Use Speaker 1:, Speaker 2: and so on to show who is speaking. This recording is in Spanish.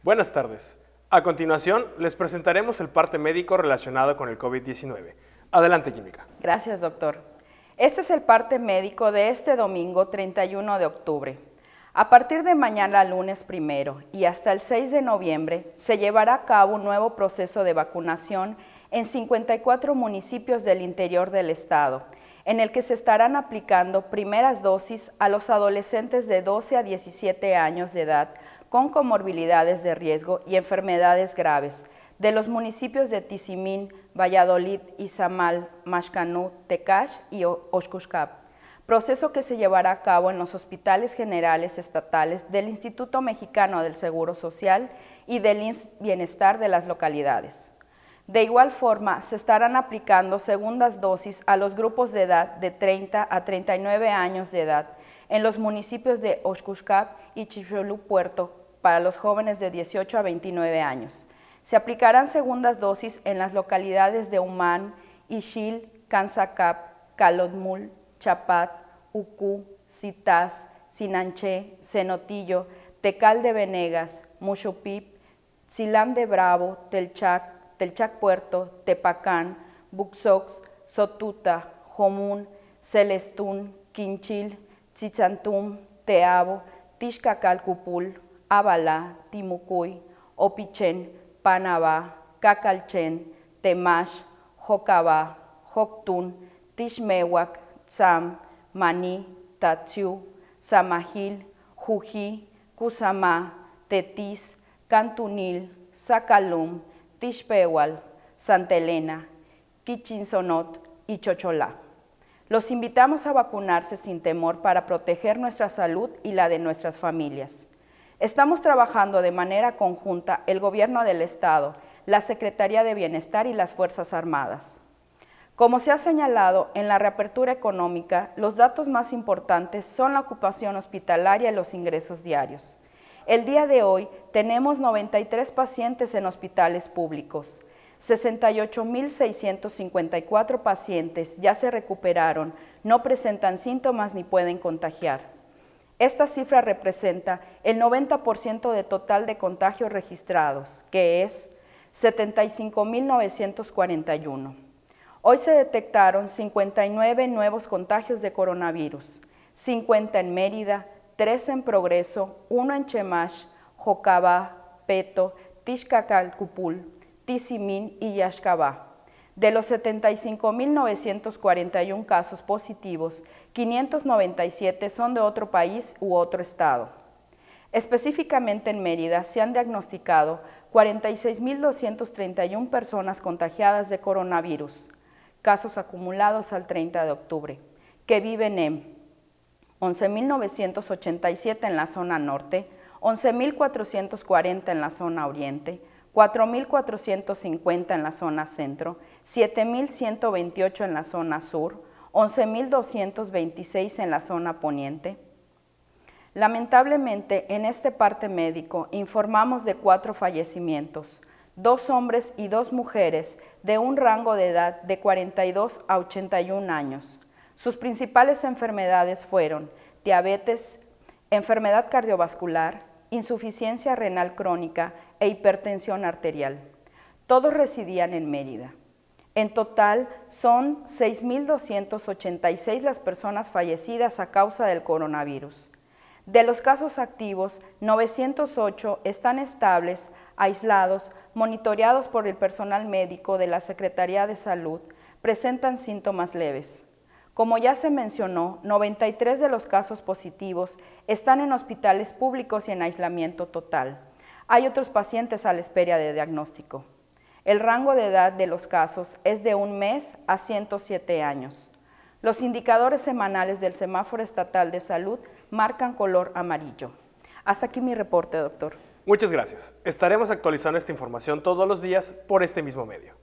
Speaker 1: Buenas tardes. A continuación, les presentaremos el parte médico relacionado con el COVID-19. Adelante, Química.
Speaker 2: Gracias, doctor. Este es el parte médico de este domingo 31 de octubre. A partir de mañana, lunes 1 y hasta el 6 de noviembre, se llevará a cabo un nuevo proceso de vacunación en 54 municipios del interior del estado, en el que se estarán aplicando primeras dosis a los adolescentes de 12 a 17 años de edad con comorbilidades de riesgo y enfermedades graves de los municipios de Tizimín, Valladolid, Izamal, Maxcanú, Tecash y Oshkushkap, proceso que se llevará a cabo en los hospitales generales estatales del Instituto Mexicano del Seguro Social y del IMSS Bienestar de las localidades. De igual forma, se estarán aplicando segundas dosis a los grupos de edad de 30 a 39 años de edad en los municipios de Oshkushkap y Chixolú Puerto para los jóvenes de 18 a 29 años. Se aplicarán segundas dosis en las localidades de Humán, Ixil, Kanzacap, Calotmul, Chapat, Ucú, Citás, Sinanché, Cenotillo, Tecal de Venegas, Muxupip, Tzilán de Bravo, Telchac Puerto, Tepacán, Buxox, Sotuta, Jomún, Celestún, Quinchil, Tzitzantum, Teabo, Tixcacalcupul, Abalá, Timucuy, Opichén, Panabá, Cacalchén, Temash, Jocabá, Joctún, Tixmehuac, Tzam, Maní, Tatziú, Samajil, Jují, Cusamá, Tetis, Cantunil, Zacalum, Tixpehual, Santa Elena, Quichinsonot y Chocholá. Los invitamos a vacunarse sin temor para proteger nuestra salud y la de nuestras familias. Estamos trabajando de manera conjunta el Gobierno del Estado, la Secretaría de Bienestar y las Fuerzas Armadas. Como se ha señalado, en la reapertura económica, los datos más importantes son la ocupación hospitalaria y los ingresos diarios. El día de hoy tenemos 93 pacientes en hospitales públicos. 68.654 pacientes ya se recuperaron, no presentan síntomas ni pueden contagiar. Esta cifra representa el 90% de total de contagios registrados, que es 75.941. Hoy se detectaron 59 nuevos contagios de coronavirus, 50 en Mérida, 3 en Progreso, 1 en Chemash, Jocabá, Peto, Tixcacalcupul, Tizimín y Yaxcabá. De los 75.941 casos positivos, 597 son de otro país u otro estado. Específicamente en Mérida se han diagnosticado 46.231 personas contagiadas de coronavirus, casos acumulados al 30 de octubre, que viven en 11.987 en la zona norte, 11.440 en la zona oriente, 4.450 en la zona centro, 7.128 en la zona sur, 11.226 en la zona poniente. Lamentablemente, en este parte médico informamos de 4 fallecimientos, 2 hombres y 2 mujeres de un rango de edad de 42 a 81 años. Sus principales enfermedades fueron diabetes, enfermedad cardiovascular, insuficiencia renal crónica e hipertensión arterial. Todos residían en Mérida. En total, son 6.286 las personas fallecidas a causa del coronavirus. De los casos activos, 908 están estables, aislados, monitoreados por el personal médico de la Secretaría de Salud, presentan síntomas leves. Como ya se mencionó, 93 de los casos positivos están en hospitales públicos y en aislamiento total. Hay otros pacientes a la espera de diagnóstico. El rango de edad de los casos es de 1 mes a 107 años. Los indicadores semanales del Semáforo Estatal de Salud marcan color amarillo. Hasta aquí mi reporte, doctor.
Speaker 1: Muchas gracias. Estaremos actualizando esta información todos los días por este mismo medio.